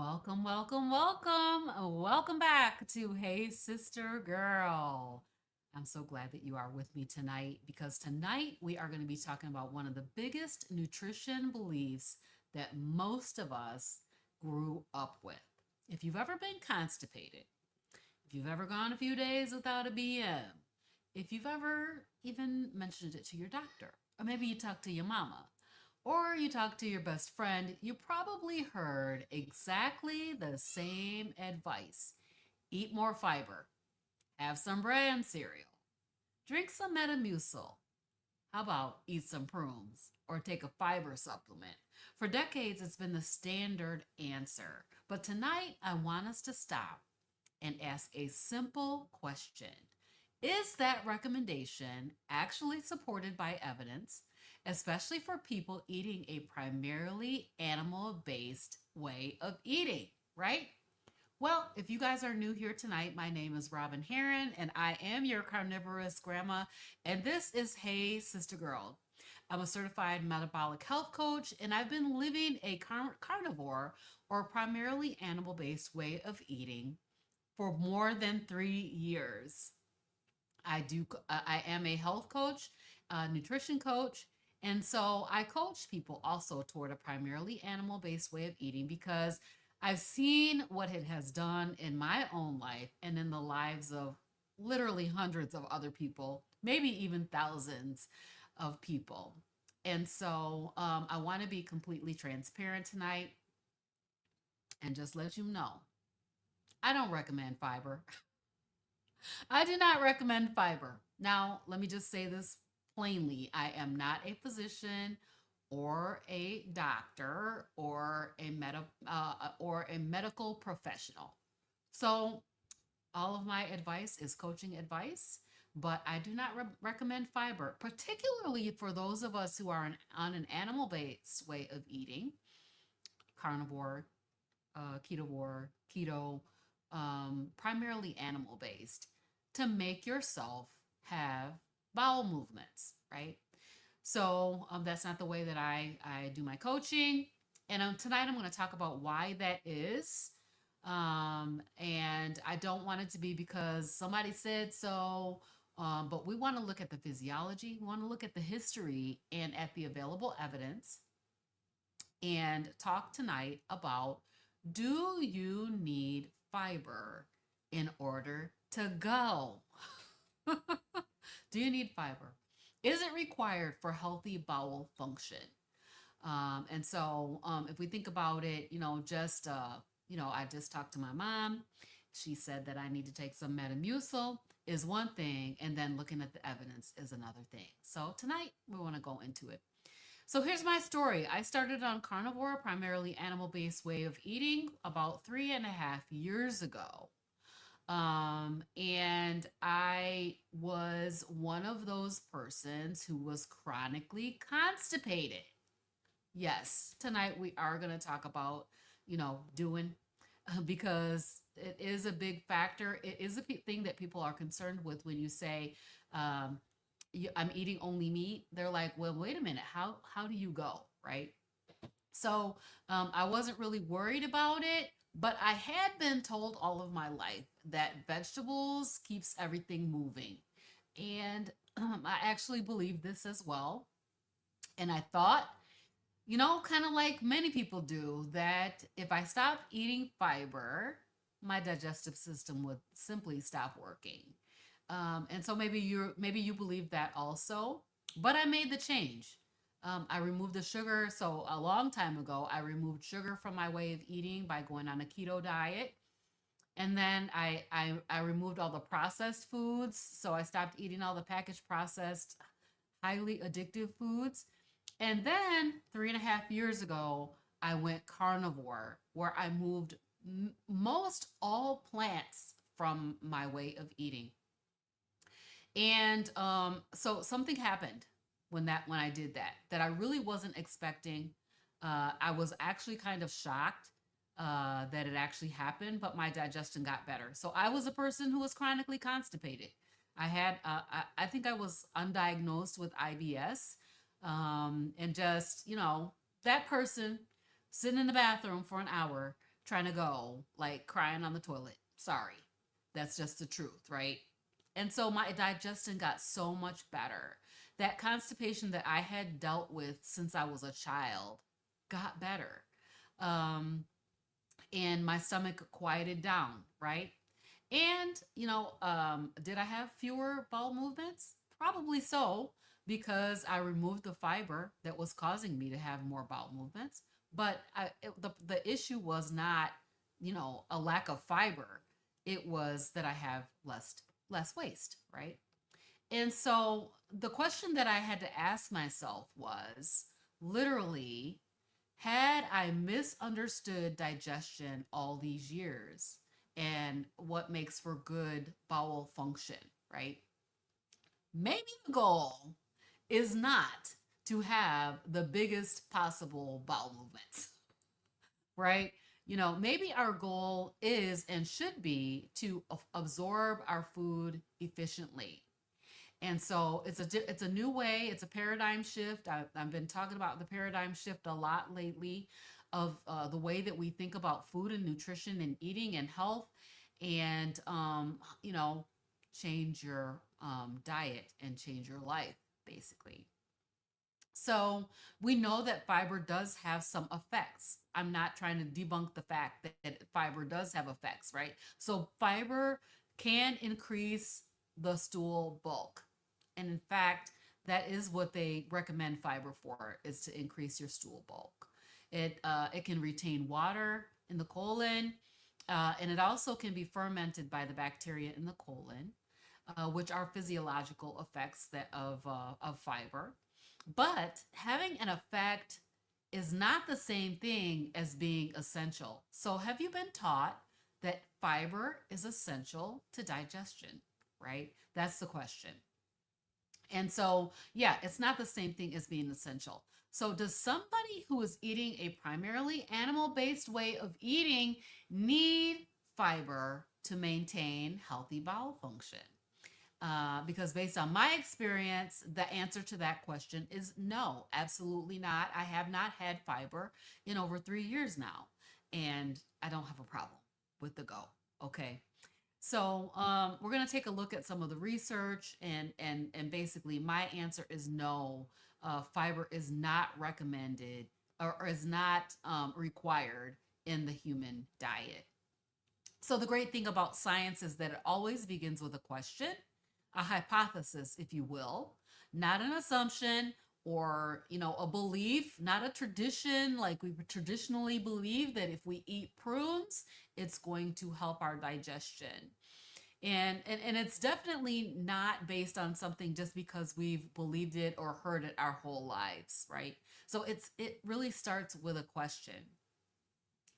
Welcome, welcome, welcome. Welcome back to Hey Sister Girl. I'm so glad that you are with me tonight because tonight we are going to be talking about one of the biggest nutrition beliefs that most of us grew up with. If you've ever been constipated, if you've ever gone a few days without a BM, if you've ever even mentioned it to your doctor, or maybe you talked to your mama, or you talk to your best friend, you probably heard exactly the same advice. Eat more fiber, have some bran cereal, drink some Metamucil. How about eat some prunes or take a fiber supplement? For decades, it's been the standard answer. But tonight, I want us to stop and ask a simple question. Is that recommendation actually supported by evidence, especially for people eating a primarily animal based way of eating, right? Well, if you guys are new here tonight, my name is Robyn Heron, and I am your carnivorous grandma, and this is Hey Sister Girl. I'm a certified metabolic health coach, and I've been living a carnivore or primarily animal based way of eating for more than 3 years. I am a health coach, a nutrition coach, and so I coach people also toward a primarily animal based way of eating because I've seen what it has done in my own life and in the lives of literally hundreds of other people, maybe even thousands of people. And so I want to be completely transparent tonight and just let you know I don't recommend fiber. I do not recommend fiber. Now, let me just say this plainly. I am not a physician or a doctor or a medical professional. So, all of my advice is coaching advice, but I do not recommend fiber, particularly for those of us who are on an animal-based way of eating, carnivore, keto, primarily animal based, to make yourself have bowel movements, right? So that's not the way that I do my coaching. And tonight I'm going to talk about why that is. And I don't want it to be because somebody said so, but we want to look at the physiology, we want to look at the history and at the available evidence and talk tonight about, do you need fiber in order to go? Do you need fiber? Is it required for healthy bowel function? If we think about it, I just talked to my mom. She said that I need to take some Metamucil is one thing, and then looking at the evidence is another thing. So tonight we want to go into it. So here's my story. I started on carnivore, primarily animal based way of eating about 3.5 years ago. And I was one of those persons who was chronically constipated. Yes, tonight we are going to talk about, doing because it is a big factor. It is a thing that people are concerned with when you say, um, I'm eating only meat. They're like, well, wait a minute. How do you go? Right. So I wasn't really worried about it, but I had been told all of my life that vegetables keeps everything moving. And I actually believe this as well. And I thought, kind of like many people do, that if I stopped eating fiber, my digestive system would simply stop working. And so maybe you believe that also. But I made the change. I removed the sugar. So a long time ago, I removed sugar from my way of eating by going on a keto diet. And then I removed all the processed foods. So I stopped eating all the packaged processed, highly addictive foods. And then 3.5 years ago, I went carnivore, where I moved most all plants from my way of eating. And so something happened when I did that I really wasn't expecting. I was actually kind of shocked that it actually happened, but my digestion got better. So I was a person who was chronically constipated. I think I was undiagnosed with IBS, and just that person sitting in the bathroom for an hour trying to go, like crying on the toilet. Sorry. That's just the truth, right? And so my digestion got so much better. That constipation that I had dealt with since I was a child got better. Um, and my stomach quieted down, right? And, did I have fewer bowel movements? Probably so, because I removed the fiber that was causing me to have more bowel movements. But the issue was not, a lack of fiber. It was that I have less waste, right? And so the question that I had to ask myself was literally, had I misunderstood digestion all these years and what makes for good bowel function, right? Maybe the goal is not to have the biggest possible bowel movements, right? Maybe our goal is and should be to absorb our food efficiently. And so it's a new way. It's a paradigm shift. I've been talking about the paradigm shift a lot lately, of the way that we think about food and nutrition and eating and health, and change your diet and change your life, basically. So we know that fiber does have some effects. I'm not trying to debunk the fact that fiber does have effects, right? So fiber can increase the stool bulk. And in fact, that is what they recommend fiber for, is to increase your stool bulk. It can retain water in the colon, and it also can be fermented by the bacteria in the colon, which are physiological effects of fiber. But having an effect is not the same thing as being essential. So, have you been taught that fiber is essential to digestion? Right? That's the question. And so, yeah, it's not the same thing as being essential. So, does somebody who is eating a primarily animal based way of eating need fiber to maintain healthy bowel function? Because based on my experience, the answer to that question is no, absolutely not. I have not had fiber in over 3 years now, and I don't have a problem with the go. Okay. So we're going to take a look at some of the research, and basically my answer is no. Fiber is not recommended, or is not required in the human diet. So the great thing about science is that it always begins with a question, a hypothesis, if you will, not an assumption, or a belief, not a tradition. Like we traditionally believe that if we eat prunes, it's going to help our digestion. And it's definitely not based on something just because we've believed it or heard it our whole lives, right? So it really starts with a question.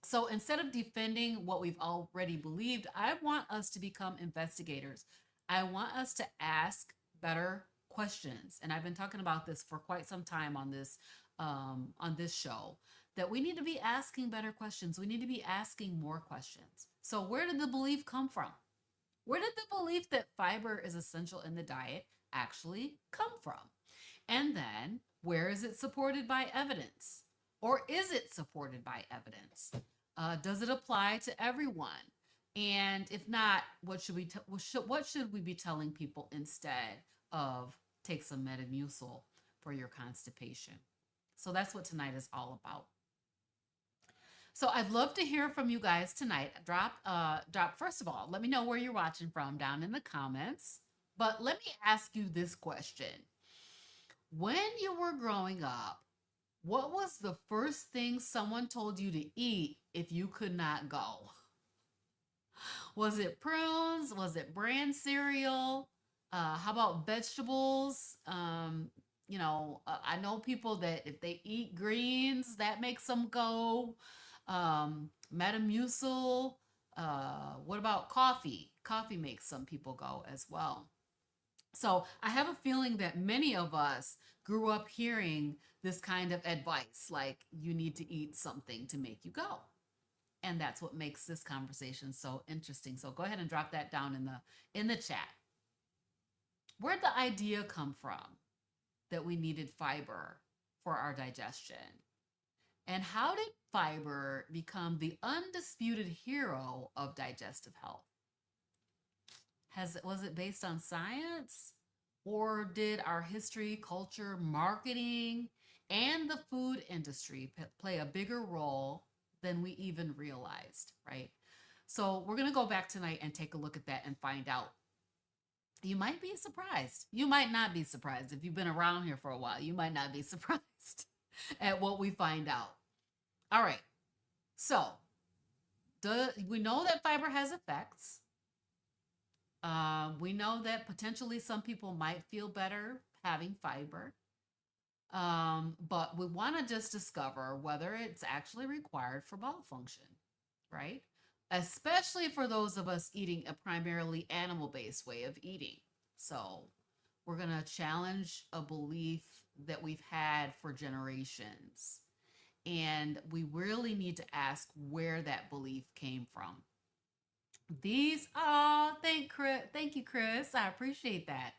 So instead of defending what we've already believed, I want us to become investigators. I want us to ask better questions. And I've been talking about this for quite some time on this show, that we need to be asking better questions. We need to be asking more questions. So where did the belief come from? Where did the belief that fiber is essential in the diet actually come from? And then, where is it supported by evidence? Or is it supported by evidence? Does it apply to everyone? And if not, what should we be telling people instead of take some Metamucil for your constipation? So that's what tonight is all about. So I'd love to hear from you guys tonight. Drop first of all, let me know where you're watching from down in the comments. But let me ask you this question. When you were growing up, what was the first thing someone told you to eat if you could not go? Was it prunes? Was it bran cereal? How about vegetables? I know people that if they eat greens, that makes them go. Metamucil. What about coffee? Coffee makes some people go as well. So I have a feeling that many of us grew up hearing this kind of advice, like you need to eat something to make you go. And that's what makes this conversation so interesting. So go ahead and drop that down in the chat. Where'd the idea come from that we needed fiber for our digestion? And how did fiber become the undisputed hero of digestive health? Was it based on science, or did our history, culture, marketing, and the food industry play a bigger role than we even realized, right? So we're going to go back tonight and take a look at that and find out. You might be surprised. You might not be surprised. If you've been around here for a while, you might not be surprised at what we find out. All right. So, we know that fiber has effects. We know that potentially some people might feel better having fiber. But we want to just discover whether it's actually required for bowel function, right? Especially for those of us eating a primarily animal based way of eating. So, we're going to challenge a belief that we've had for generations. And we really need to ask where that belief came from. Thank you, Chris. I appreciate that.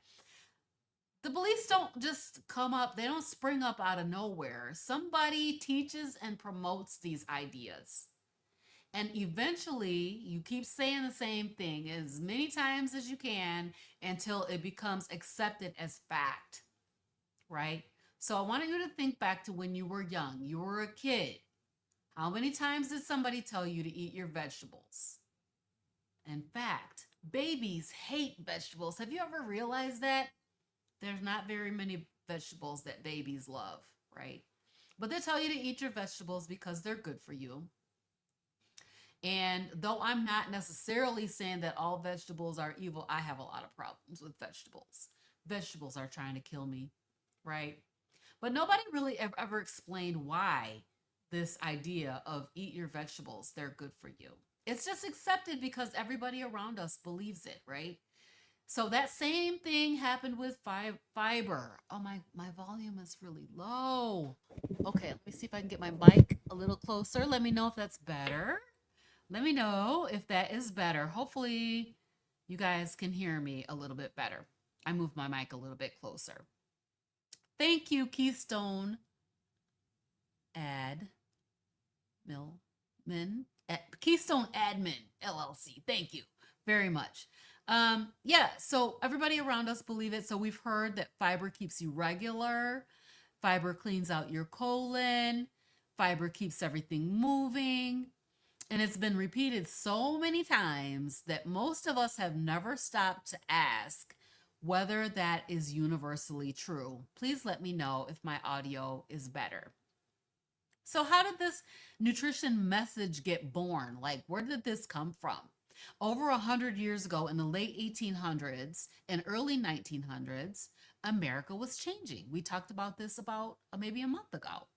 The beliefs don't just come up, they don't spring up out of nowhere. Somebody teaches and promotes these ideas. And eventually, you keep saying the same thing as many times as you can until it becomes accepted as fact, right? So I wanted you to think back to when you were young, you were a kid. How many times did somebody tell you to eat your vegetables? In fact, babies hate vegetables. Have you ever realized that? There's not very many vegetables that babies love, right? But they tell you to eat your vegetables because they're good for you. And though I'm not necessarily saying that all vegetables are evil, I have a lot of problems with vegetables. Vegetables are trying to kill me, right? But nobody really ever explained why this idea of eat your vegetables, they're good for you. It's just accepted because everybody around us believes it, right? So that same thing happened with fiber. Oh, my volume is really low. Okay, let me see if I can get my mic a little closer. Let me know if that's better. Let me know if that is better. Hopefully you guys can hear me a little bit better. I moved my mic a little bit closer. Thank you, Keystone Ad Millman. Keystone Admin LLC. Thank you very much. Yeah, so everybody around us believe it. So we've heard that fiber keeps you regular, fiber cleans out your colon, fiber keeps everything moving. And it's been repeated so many times that most of us have never stopped to ask whether that is universally true. Please let me know if my audio is better. So, how did this nutrition message get born? Like, where did this come from? Over 100 years ago, in the late 1800s and early 1900s, America was changing. We talked about this about maybe a month ago,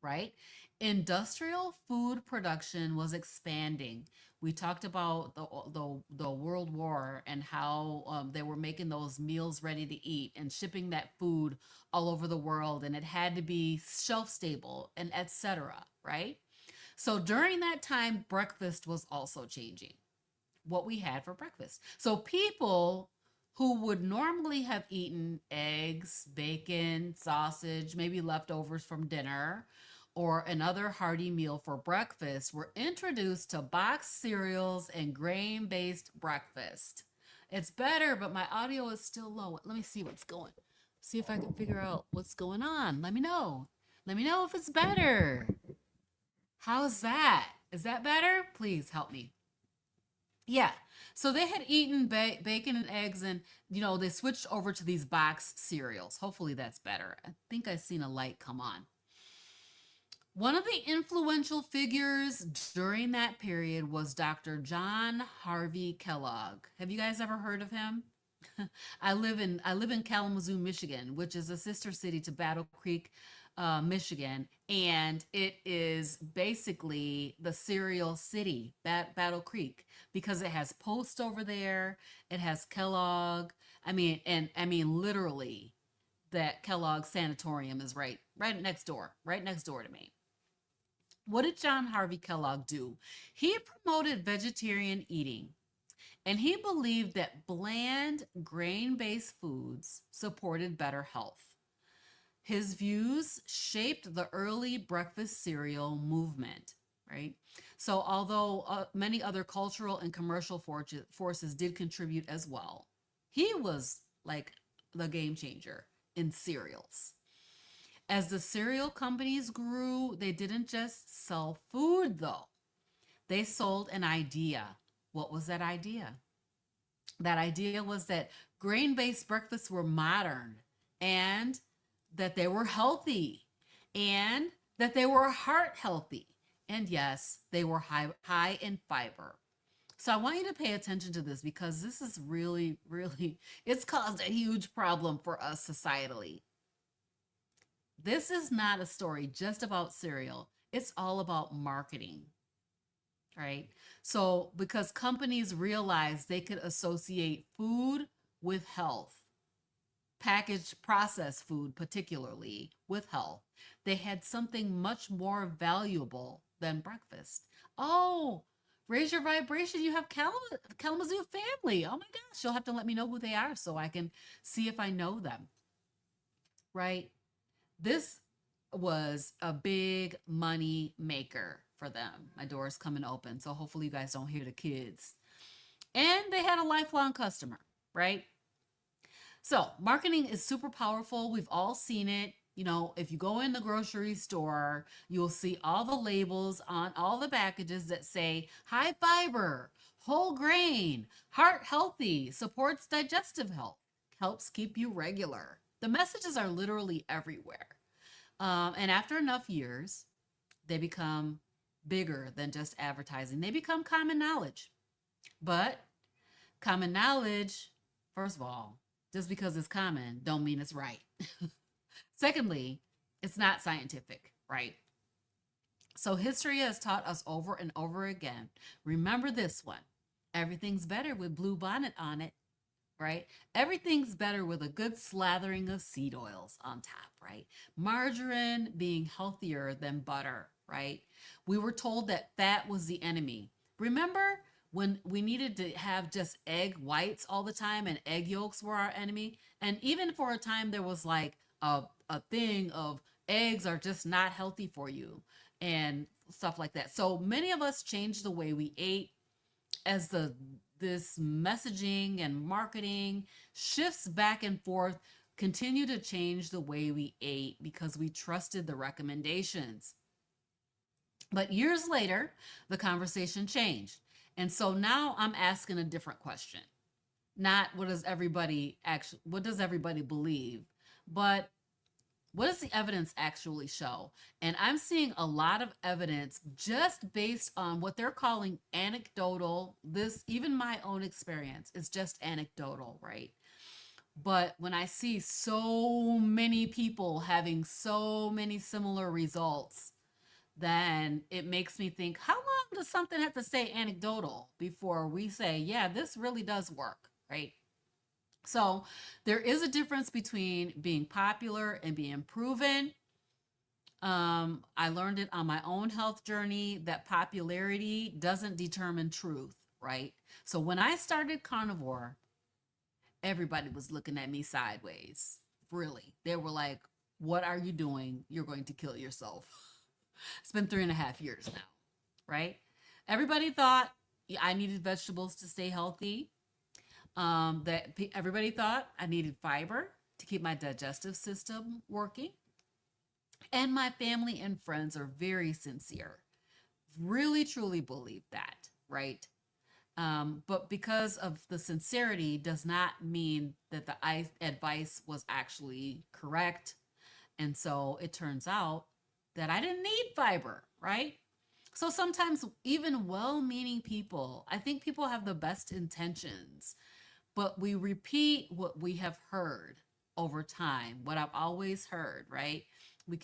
right? Industrial food production was expanding. We talked about the World War and how they were making those meals ready to eat and shipping that food all over the world, and it had to be shelf stable and etc. Right? So during that time, breakfast was also changing. What we had for breakfast. So people who would normally have eaten eggs, bacon, sausage, maybe leftovers from dinner, or another hearty meal for breakfast were introduced to boxed cereals and grain based breakfast. It's better, but my audio is still low. Let me see what's going. See if I can figure out what's going on. Let me know. Let me know if it's better. How's that? Is that better? Please help me. Yeah. So they had eaten bacon and eggs, and they switched over to these box cereals. Hopefully that's better. I think I seen a light come on. One of the influential figures during that period was Dr. John Harvey Kellogg. Have you guys ever heard of him? I live in Kalamazoo, Michigan, which is a sister city to Battle Creek, Michigan, and it is basically the cereal city, Battle Creek, because it has Post over there, it has Kellogg. I mean literally, that Kellogg Sanatorium is right next door, to me. What did John Harvey Kellogg do? He promoted vegetarian eating, and he believed that bland, grain based foods supported better health. His views shaped the early breakfast cereal movement, right? So, although many other cultural and commercial forces did contribute as well, he was like the game changer in cereals. As the cereal companies grew, they didn't just sell food, though. They sold an idea. What was that idea? That idea was that grain based breakfasts were modern and that they were healthy and that they were heart healthy. And yes, they were high in fiber. So I want you to pay attention to this because this is really, really, it's caused a huge problem for us societally. This is not a story just about cereal, it's all about marketing, right? So, because companies realized they could associate food with health, packaged processed food, particularly with health, they had something much more valuable than breakfast. Oh, raise your vibration. You have Kalamazoo family. Oh my gosh, you'll have to let me know who they are so I can see if I know them, right? This was a big money maker for them. My door is coming open, so hopefully you guys don't hear the kids. And they had a lifelong customer, right? So, marketing is super powerful. We've all seen it. You know, if you go in the grocery store, you'll see all the labels on all the packages that say high fiber, whole grain, heart healthy, supports digestive health, helps keep you regular. The messages are literally everywhere. And after enough years, they become bigger than just advertising. They become common knowledge. But common knowledge, first of all, just because it's common, don't mean it's right. Secondly, it's not scientific, right? So history has taught us over and over again. Remember this one. Everything's better with blue bonnet on it, right? Everything's better with a good slathering of seed oils on top, right? Margarine being healthier than butter, right? We were told that fat was the enemy. Remember when we needed to have just egg whites all the time and egg yolks were our enemy? And even for a time, there was like a thing of eggs are just not healthy for you and stuff like that. So many of us changed the way we ate as this messaging and marketing shifts back and forth, continue to change the way we ate because we trusted the recommendations. But years later, the conversation changed. And so now I'm asking a different question. Not what does everybody believe, but what does the evidence actually show? And I'm seeing a lot of evidence just based on what they're calling anecdotal. This, even my own experience, is just anecdotal, right? But when I see so many people having so many similar results, then it makes me think, how long does something have to stay anecdotal before we say, yeah, this really does work, right? So there is a difference between being popular and being proven. I learned it on my own health journey that popularity doesn't determine truth, right? So when I started Carnivore, everybody was looking at me sideways. Really. They were like, what are you doing? You're going to kill yourself. It's been 3.5 years now, right? Everybody thought I needed vegetables to stay healthy. Everybody thought I needed fiber to keep my digestive system working. And my family and friends are very sincere, really truly believe that, right? But because of the sincerity does not mean that the advice was actually correct. And so it turns out that I didn't need fiber, right? So sometimes even well-meaning people, I think people have the best intentions, but we repeat what we have heard over time, what I've always heard, right? We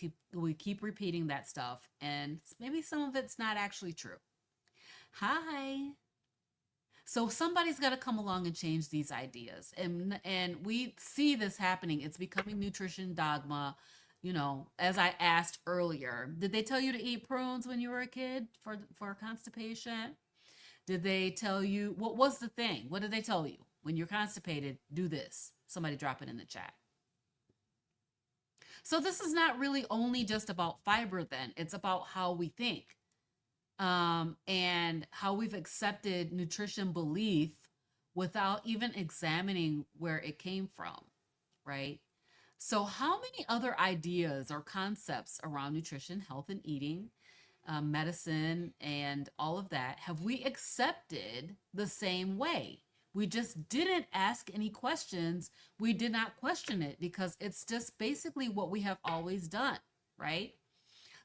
keep repeating that stuff, and maybe some of it's not actually true. Hi. So somebody's got to come along and change these ideas, and we see this happening. It's becoming nutrition dogma. You know, as I asked earlier, did they tell you to eat prunes when you were a kid for constipation? Did they tell you what was the thing? What did they tell you? When you're constipated, do this. Somebody drop it in the chat. So this is not really only just about fiber then. It's about how we think, and how we've accepted nutrition belief without even examining where it came from, right? So, how many other ideas or concepts around nutrition, health, and eating, medicine, and all of that have we accepted the same way? We just didn't ask any questions. We did not question it because it's just basically what we have always done, right?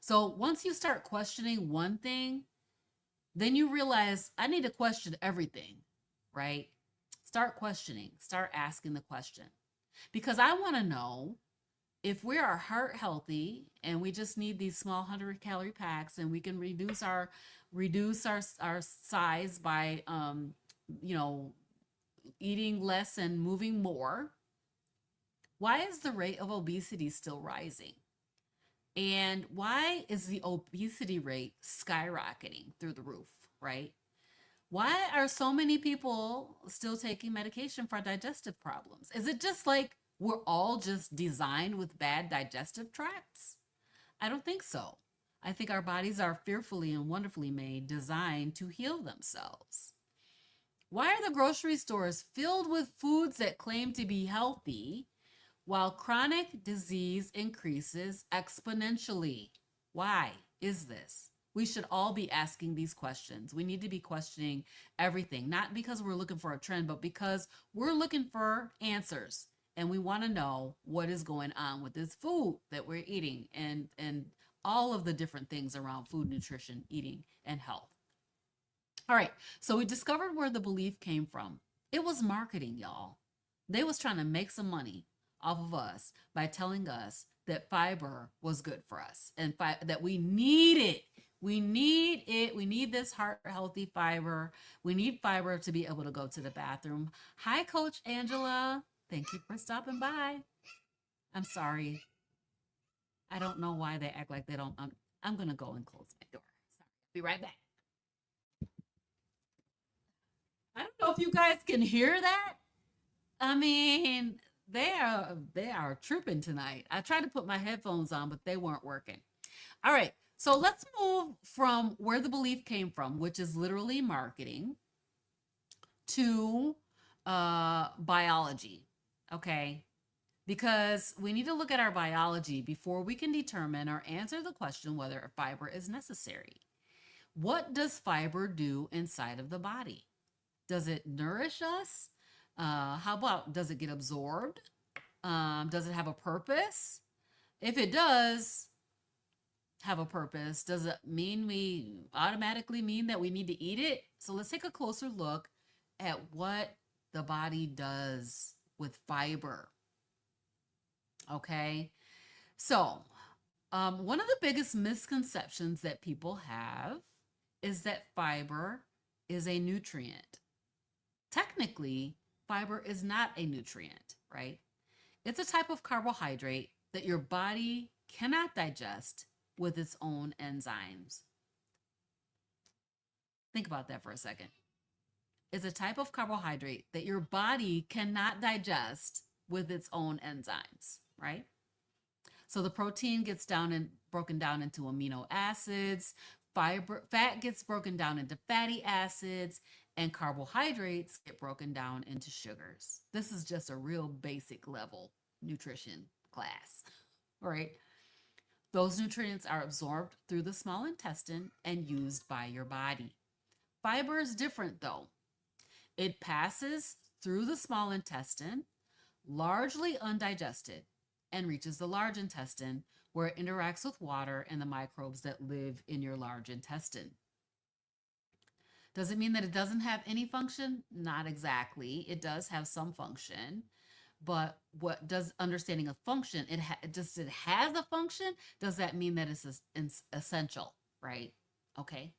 So, once you start questioning one thing, then you realize I need to question everything, right? Start questioning, start asking the question. Because I want to know if we are heart healthy and we just need these small 100-calorie packs and we can reduce our size by you know eating less and moving more, why is the rate of obesity still rising? And why is the obesity rate skyrocketing through the roof, right? Why are so many people still taking medication for digestive problems? Is it just like we're all just designed with bad digestive tracts? I don't think so. I think our bodies are fearfully and wonderfully made, designed to heal themselves. Why are the grocery stores filled with foods that claim to be healthy while chronic disease increases exponentially? Why is this? We should all be asking these questions. We need to be questioning everything, not because we're looking for a trend, but because we're looking for answers and we want to know what is going on with this food that we're eating and all of the different things around food, nutrition, eating, and health. All right, so we discovered where the belief came from. It was marketing, y'all. They was trying to make some money off of us by telling us that fiber was good for us and that we need it. We need it. We need this heart healthy fiber. We need fiber to be able to go to the bathroom. Hi, Coach Angela. Thank you for stopping by. I'm sorry. I don't know why they act like they don't. I'm going to go and close my door. Sorry. Be right back. I don't know if you guys can hear that. I mean, they are tripping tonight. I tried to put my headphones on, but they weren't working. All right. So let's move from where the belief came from, which is literally marketing, to biology. Okay. Because we need to look at our biology before we can determine or answer the question whether fiber is necessary. What does fiber do inside of the body? Does it nourish us? How about does it get absorbed? Does it have a purpose? If it does have a purpose, does it mean we automatically mean that we need to eat it? So let's take a closer look at what the body does with fiber. Okay. So, one of the biggest misconceptions that people have is that fiber is a nutrient. Technically, fiber is not a nutrient, right? It's a type of carbohydrate that your body cannot digest with its own enzymes. Think about that for a second. It's a type of carbohydrate that your body cannot digest with its own enzymes, right? So the protein gets down and broken down into amino acids, fat gets broken down into fatty acids, and carbohydrates get broken down into sugars. This is just a real basic level nutrition class, right? Those nutrients are absorbed through the small intestine and used by your body. Fiber is different though. It passes through the small intestine, largely undigested, and reaches the large intestine where it interacts with water and the microbes that live in your large intestine. Does it mean that it doesn't have any function? Not exactly. It does have some function. But what does understanding a function, just it has a function, does that mean that it's essential, right? Okay.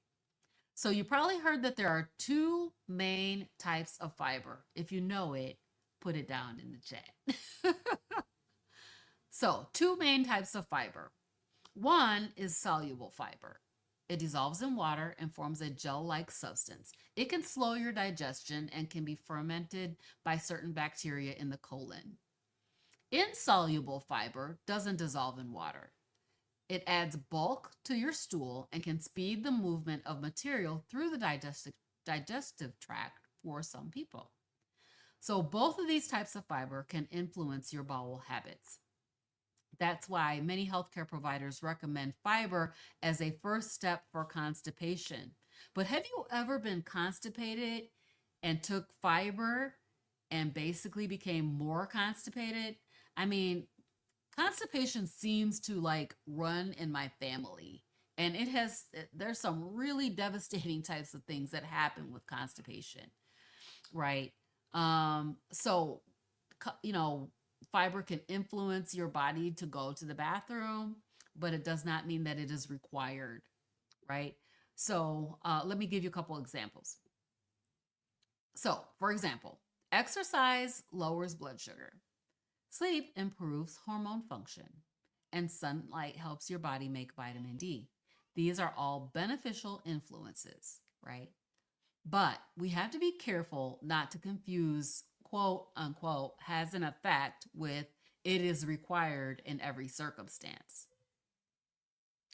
So you probably heard that there are two main types of fiber. If you know it, put it down in the chat. So, two main types of fiber. One is soluble fiber. It dissolves in water and forms a gel-like substance. It can slow your digestion and can be fermented by certain bacteria in the colon. Insoluble fiber doesn't dissolve in water. It adds bulk to your stool and can speed the movement of material through the digestive tract for some people. So, both of these types of fiber can influence your bowel habits. That's why many healthcare providers recommend fiber as a first step for constipation. But have you ever been constipated and took fiber and basically became more constipated? I mean, constipation seems to like run in my family. And there's some really devastating types of things that happen with constipation, right? So, you know, fiber can influence your body to go to the bathroom, but it does not mean that it is required, right? So, let me give you a couple examples. So, for example, exercise lowers blood sugar, sleep improves hormone function, and sunlight helps your body make vitamin D. These are all beneficial influences, right? But we have to be careful not to confuse quote unquote has an effect with it is required in every circumstance.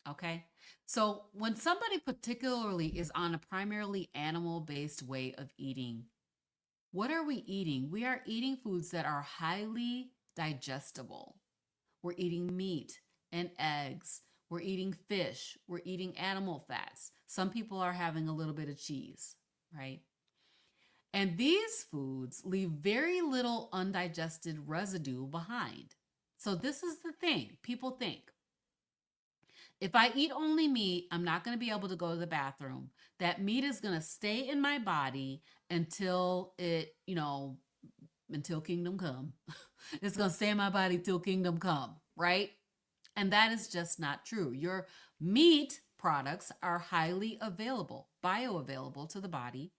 Okay. So when somebody particularly is on a primarily animal based way of eating, what are we eating? We are eating foods that are highly digestible. We're eating meat and eggs. We're eating fish. We're eating animal fats. Some people are having a little bit of cheese, right? And these foods leave very little undigested residue behind. So, this is the thing people think if I eat only meat, I'm not going to be able to go to the bathroom. That meat is going to stay in my body until until kingdom come. It's going to stay in my body till kingdom come, right? And that is just not true. Your meat products are highly available, bioavailable to the body,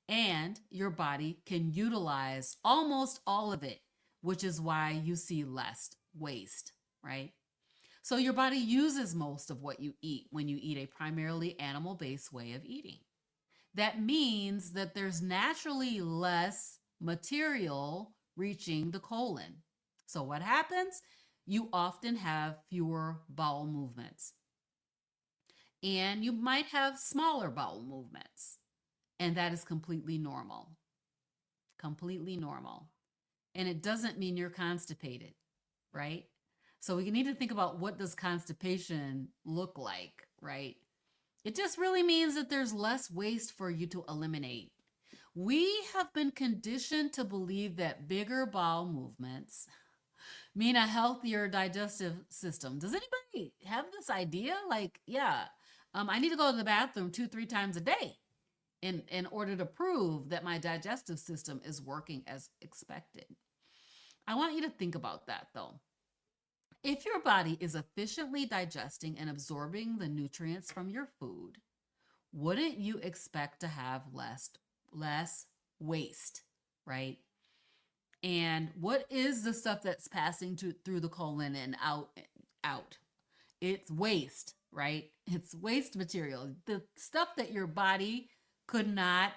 and your body can utilize almost all of it, which is why you see less waste, right? So your body uses most of what you eat when you eat a primarily animal based way of eating. That means that there's naturally less material reaching the colon. So what happens? You often have fewer bowel movements, and you might have smaller bowel movements. And that is completely normal. Completely normal. And it doesn't mean you're constipated, right? So we need to think about what does constipation look like, right? It just really means that there's less waste for you to eliminate. We have been conditioned to believe that bigger bowel movements mean a healthier digestive system. Does anybody have this idea? Like, yeah, I need to go to the bathroom 2, 3 times a day in order to prove that my digestive system is working as expected. I want you to think about that though. If your body is efficiently digesting and absorbing the nutrients from your food, wouldn't you expect to have less waste, right? And what is the stuff that's passing through the colon and out? It's waste, right? It's waste material. The stuff that your body could not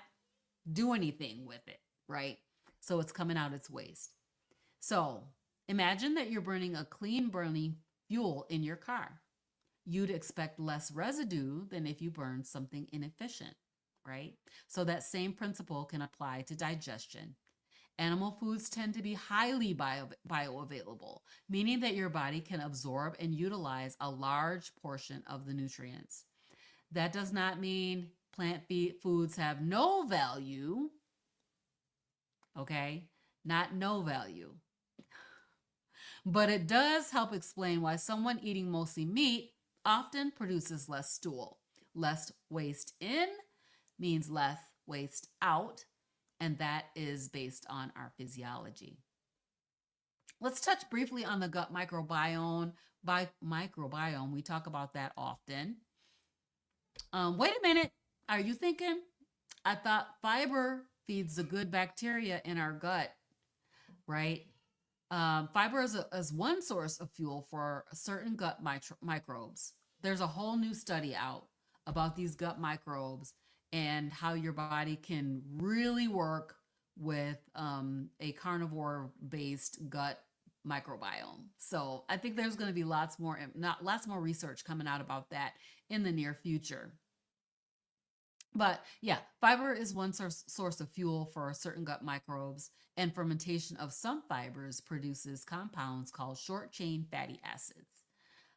do anything with it, right? So it's coming out, it's waste. So imagine that you're burning a clean burning fuel in your car. You'd expect less residue than if you burned something inefficient, right? So that same principle can apply to digestion. Animal foods tend to be highly bioavailable, meaning that your body can absorb and utilize a large portion of the nutrients. That does not mean plant foods have no value, okay? Not no value. But it does help explain why someone eating mostly meat often produces less stool. Less waste in means less waste out, and that is based on our physiology. Let's touch briefly on the gut microbiome. By microbiome, we talk about that often. Wait a minute. Are you thinking? I thought fiber feeds the good bacteria in our gut, right? Fiber is one source of fuel for certain gut microbes. There's a whole new study out about these gut microbes and how your body can really work with a carnivore based gut microbiome. So I think there's going to be lots more research coming out about that in the near future. But yeah, fiber is one source of fuel for certain gut microbes, and fermentation of some fibers produces compounds called short chain fatty acids.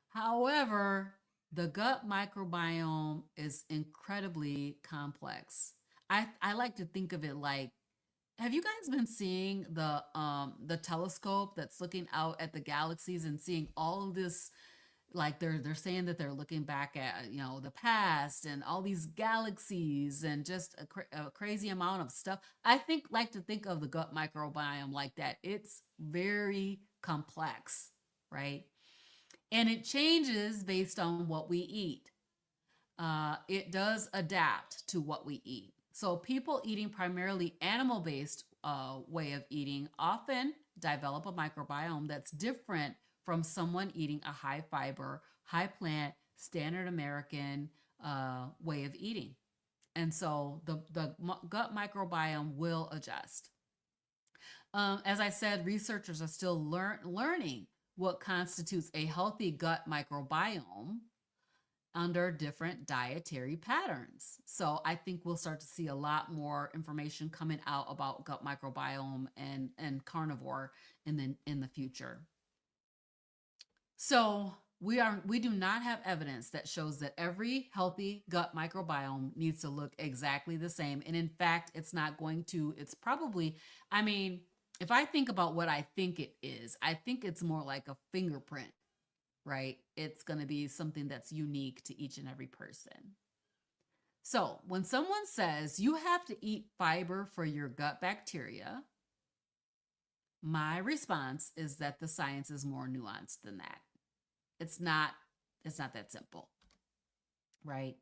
However, the gut microbiome is incredibly complex. I like to think of it like, have you guys been seeing the telescope that's looking out at the galaxies and seeing all of this, like they're saying that they're looking back at, the past and all these galaxies and just a crazy amount of stuff. I think like to think of the gut microbiome like that. It's very complex, right? And it changes based on what we eat. It does adapt to what we eat. So people eating primarily animal-based way of eating often develop a microbiome that's different from someone eating a high fiber, high plant, standard American way of eating. And so the gut microbiome will adjust. As I said, researchers are still learning what constitutes a healthy gut microbiome under different dietary patterns. So I think we'll start to see a lot more information coming out about gut microbiome and carnivore in the future. So we do not have evidence that shows that every healthy gut microbiome needs to look exactly the same. And in fact, it's not going to. It's probably, I mean, if I think about what I think it is, I think it's more like a fingerprint, right? It's going to be something that's unique to each and every person. So when someone says you have to eat fiber for your gut bacteria, my response is that the science is more nuanced than that. It's not that simple, right?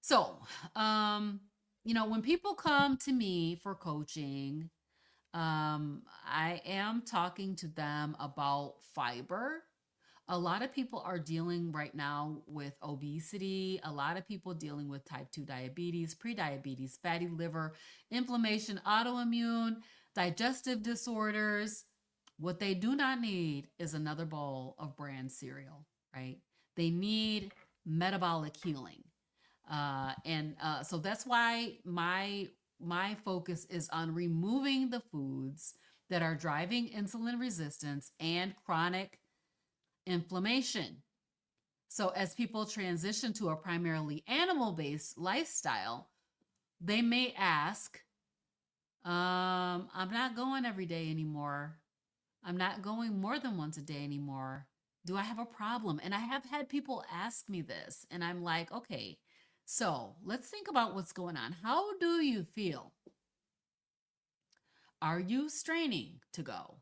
So, when people come to me for coaching, I am talking to them about fiber. A lot of people are dealing right now with obesity, a lot of people dealing with type 2 diabetes, prediabetes, fatty liver, inflammation, autoimmune, digestive disorders. What they do not need is another bowl of bran cereal, right? They need metabolic healing. So that's why my focus is on removing the foods that are driving insulin resistance and chronic inflammation. So as people transition to a primarily animal-based lifestyle, they may ask, I'm not going every day anymore. I'm not going more than once a day anymore. Do I have a problem? And I have had people ask me this, and I'm like, okay, so let's think about what's going on. How do you feel? Are you straining to go?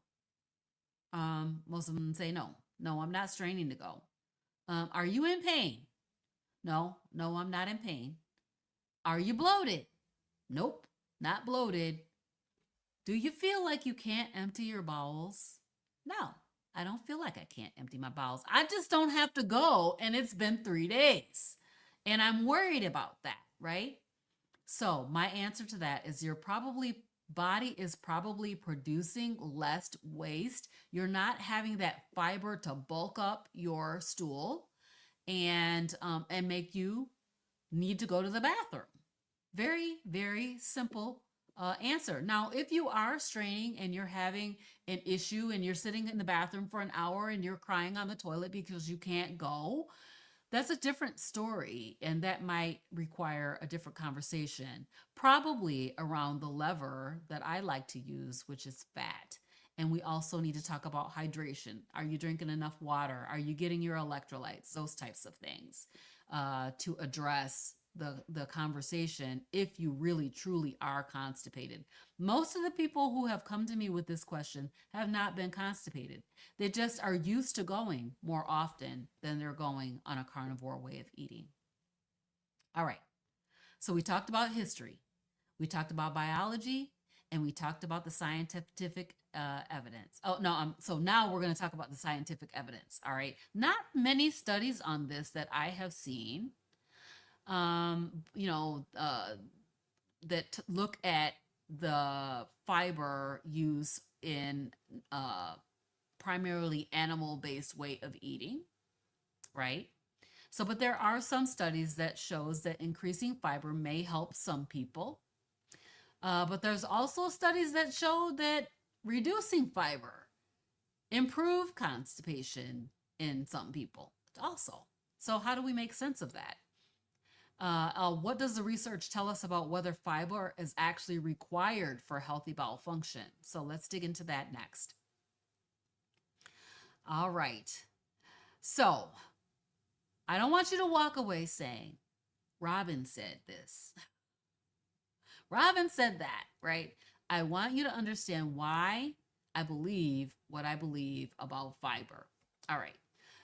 Most of them say no. No, I'm not straining to go. Are you in pain? No, no, I'm not in pain. Are you bloated? Nope, not bloated. Do you feel like you can't empty your bowels? No, I don't feel like I can't empty my bowels. I just don't have to go, and it's been 3 days. And I'm worried about that, right? So, my answer to that is your body is probably producing less waste. You're not having that fiber to bulk up your stool and make you need to go to the bathroom. Very, very simple answer. Now, if you are straining and you're having an issue and you're sitting in the bathroom for an hour and you're crying on the toilet because you can't go, that's a different story, and that might require a different conversation, probably around the lever that I like to use, which is fat. And we also need to talk about hydration. Are you drinking enough water? Are you getting your electrolytes? Those types of things to address the conversation if you really truly are constipated. Most of the people who have come to me with this question have not been constipated. They just are used to going more often than they're going on a carnivore way of eating. All right. So we talked about history. We talked about biology, and we talked about the scientific evidence. Oh, no, so now we're going to talk about the scientific evidence. All right. Not many studies on this that I have seen, um, you know, uh, that look at the fiber use in primarily animal-based way of eating, right? So, but there are some studies that shows that increasing fiber may help some people. But there's also studies that show that reducing fiber improve constipation in some people also. So how do we make sense of that? What does the research tell us about whether fiber is actually required for healthy bowel function? So let's dig into that next. All right. So I don't want you to walk away saying, Robyn said this. Robyn said that, right? I want you to understand why I believe what I believe about fiber. All right.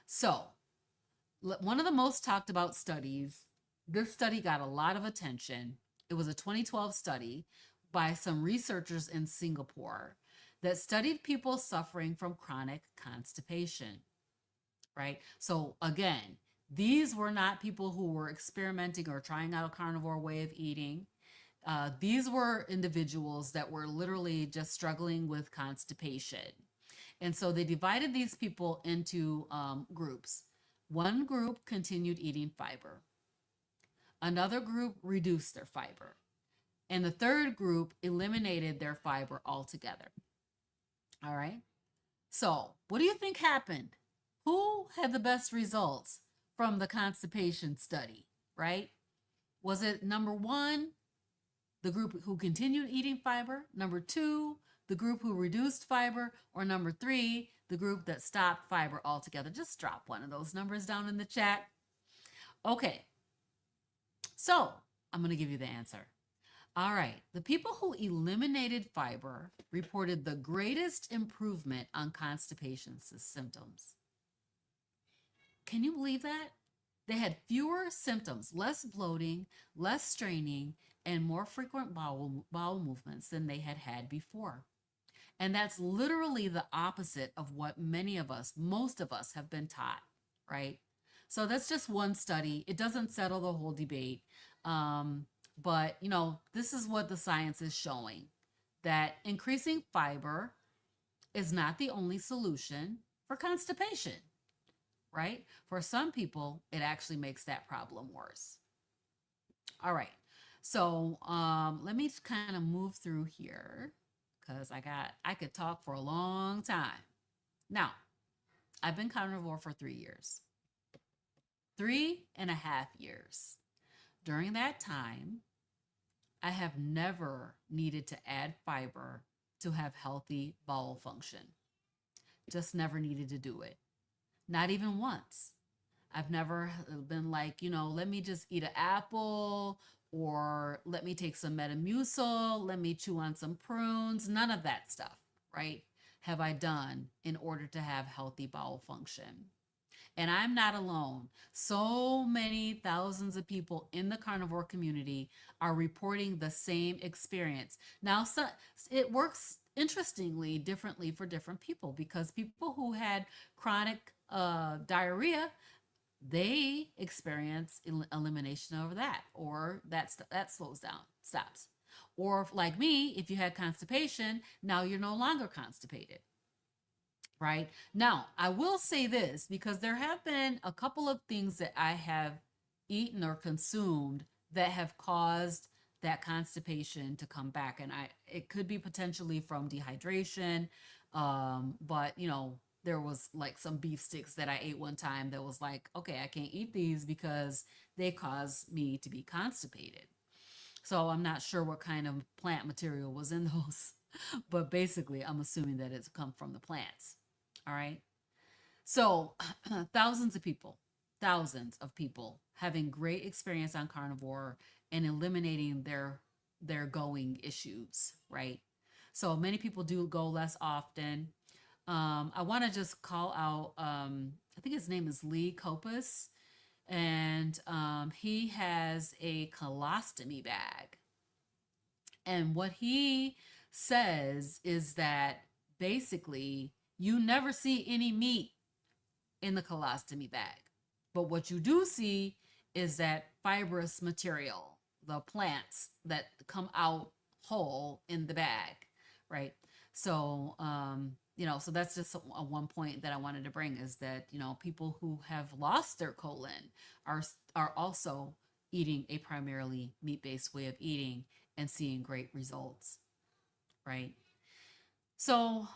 So one of the most talked about studies, this study got a lot of attention. It was a 2012 study by some researchers in Singapore that studied people suffering from chronic constipation, right? So again, these were not people who were experimenting or trying out a carnivore way of eating. These were individuals that were literally just struggling with constipation. And so they divided these people into groups. One group continued eating fiber. Another group reduced their fiber. And the third group eliminated their fiber altogether. All right. So what do you think happened? Who had the best results from the constipation study, right? Was it number one, the group who continued eating fiber? Number two, the group who reduced fiber? Or number three, the group that stopped fiber altogether? Just drop one of those numbers down in the chat. Okay. So I'm going to give you the answer. All right. The people who eliminated fiber reported the greatest improvement on constipation symptoms. Can you believe that? They had fewer symptoms, less bloating, less straining, and more frequent bowel movements than they had had before. And that's literally the opposite of what many of us, most of us, have been taught, right? So that's just one study. It doesn't settle the whole debate. But, you know, this is what the science is showing, that increasing fiber is not the only solution for constipation, right? For some people, it actually makes that problem worse. All right. So let me kind of move through here because I could talk for a long time. Now, I've been carnivore for 3 years. 3.5 years. During that time, I have never needed to add fiber to have healthy bowel function. Just never needed to do it. Not even once. I've never been like, you know, let me just eat an apple or let me take some Metamucil, let me chew on some prunes. None of that stuff, right? Have I done in order to have healthy bowel function. And I'm not alone. So many thousands of people in the carnivore community are reporting the same experience. Now, so it works interestingly differently for different people because people who had chronic diarrhea, they experience elimination of that, or that slows down, stops. Or like me, if you had constipation, now you're no longer constipated. Right now, I will say this because there have been a couple of things that I have eaten or consumed that have caused that constipation to come back, and it could be potentially from dehydration, but you know, there was like some beef sticks that I ate one time that was like, okay, I can't eat these because they cause me to be constipated. So I'm not sure what kind of plant material was in those, but basically I'm assuming that it's come from the plants. All right. So thousands of people having great experience on carnivore and eliminating their going issues, right? So many people do go less often. I want to just call out, I think his name is Lee Copus, and he has a colostomy bag. And what he says is that basically you never see any meat in the colostomy bag. But what you do see is that fibrous material, the plants that come out whole in the bag, right? So So that's just one point that I wanted to bring is that, people who have lost their colon are also eating a primarily meat-based way of eating and seeing great results, right? So,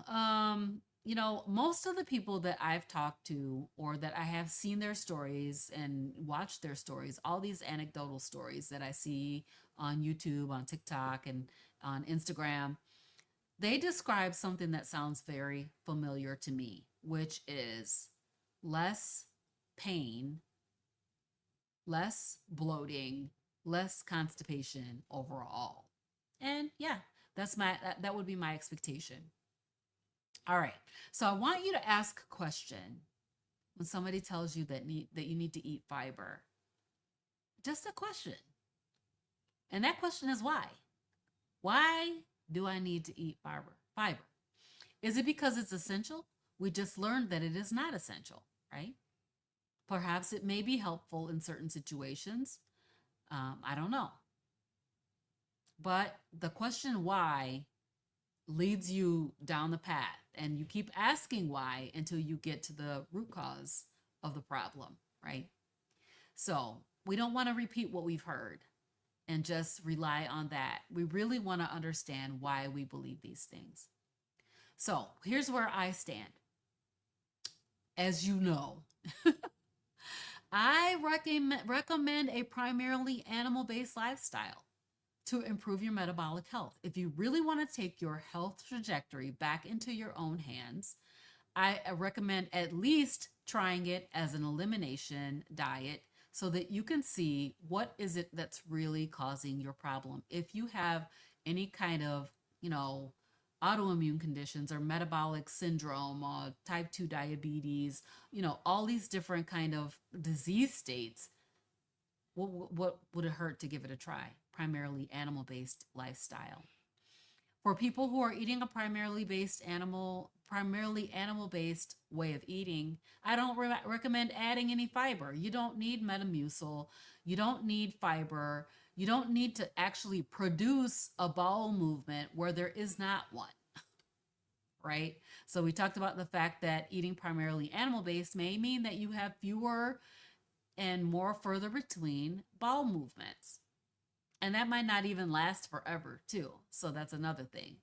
most of the people that I've talked to or that I have seen their stories and watched their stories, all these anecdotal stories that I see on YouTube, on TikTok, and on Instagram, they describe something that sounds very familiar to me, which is less pain, less bloating, less constipation overall. And yeah, that would be my expectation. All right. So I want you to ask a question when somebody tells you that you need to eat fiber. Just a question. And that question is why? Why do I need to eat fiber? Fiber. Is it because it's essential? We just learned that it is not essential, right? Perhaps it may be helpful in certain situations. I don't know. But the question why leads you down the path, and you keep asking why until you get to the root cause of the problem, right? So we don't want to repeat what we've heard and just rely on that. We really want to understand why we believe these things. So here's where I stand. As you know, I recommend a primarily animal based lifestyle to improve your metabolic health. If you really want to take your health trajectory back into your own hands, I recommend at least trying it as an elimination diet so that you can see what is it that's really causing your problem. If you have any kind of, autoimmune conditions or metabolic syndrome or type 2 diabetes, all these different kind of disease states, what would it hurt to give it a try? Primarily animal based lifestyle. For people who are eating a primarily animal based way of eating, I don't recommend adding any fiber. You don't need Metamucil. You don't need fiber. You don't need to actually produce a bowel movement where there is not one, right? So we talked about the fact that eating primarily animal based may mean that you have fewer and more further between bowel movements. And that might not even last forever, too. So that's another thing.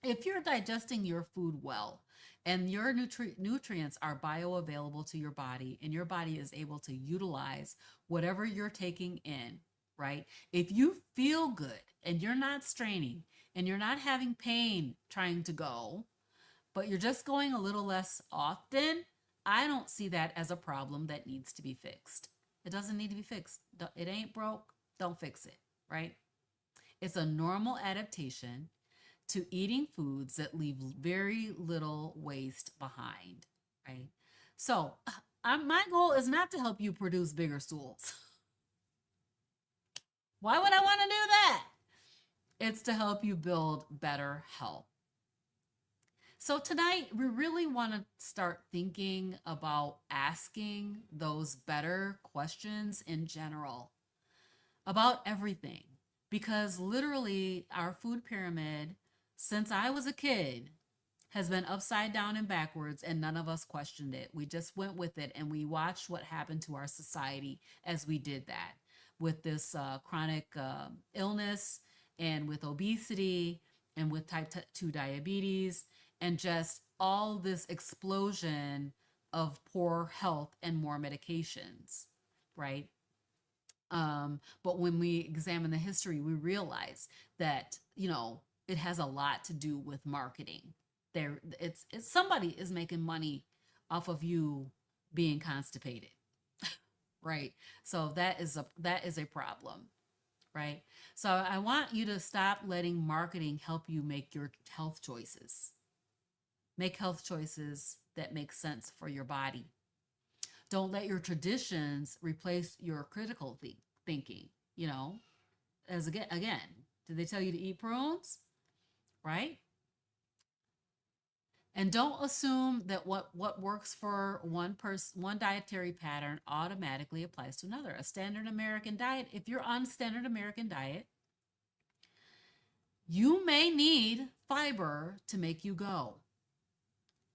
If you're digesting your food well and your nutrients are bioavailable to your body and your body is able to utilize whatever you're taking in, right? If you feel good and you're not straining and you're not having pain trying to go, but you're just going a little less often, I don't see that as a problem that needs to be fixed. It doesn't need to be fixed. It ain't broke. Don't fix it, right? It's a normal adaptation to eating foods that leave very little waste behind, right? So, my goal is not to help you produce bigger stools. Why would I want to do that? It's to help you build better health. So, tonight, we really want to start thinking about asking those better questions in general about everything, because literally our food pyramid since I was a kid has been upside down and backwards, and none of us questioned it. We just went with it and we watched what happened to our society as we did that with this chronic illness and with obesity and with type 2 diabetes and just all this explosion of poor health and more medications, right? But when we examine the history, we realize that, it has a lot to do with marketing. It's somebody is making money off of you being constipated, right? So that is a problem, right? So I want you to stop letting marketing help you make your health choices. Make health choices that make sense for your body. Don't let your traditions replace your critical thinking. As again, did they tell you to eat prunes? Right? And don't assume that what works for one dietary pattern automatically applies to another. A standard American diet, if you're on standard American diet, you may need fiber to make you go.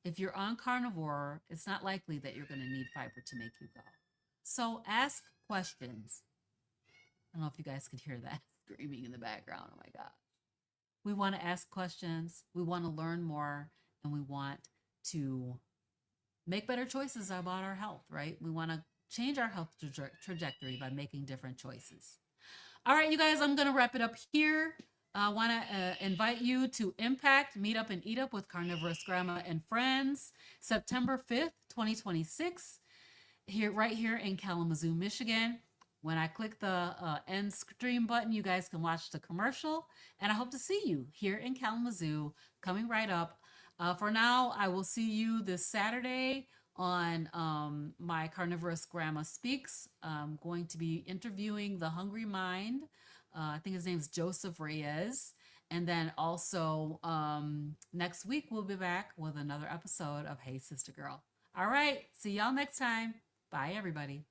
if you're on carnivore, it's not likely that you're going to need fiber to make you go. So ask questions. I don't know if you guys could hear that screaming in the background. Oh my God. We want to ask questions, we want to learn more, and we want to make better choices about our health, right? We want to change our health trajectory by making different choices. All right, you guys, I'm going to wrap it up here. I want to invite you to Impact, Meet Up and Eat Up with Carnivorous Grandma and Friends, September 5th, 2026, right here in Kalamazoo, Michigan. When I click the end stream button, you guys can watch the commercial. And I hope to see you here in Kalamazoo coming right up. For now, I will see you this Saturday on my Carnivorous Grandma Speaks. I'm going to be interviewing the Hungry Mind. I think his name is Joseph Reyes. And then also next week, we'll be back with another episode of Hey Sister Girl. All right. See y'all next time. Bye, everybody.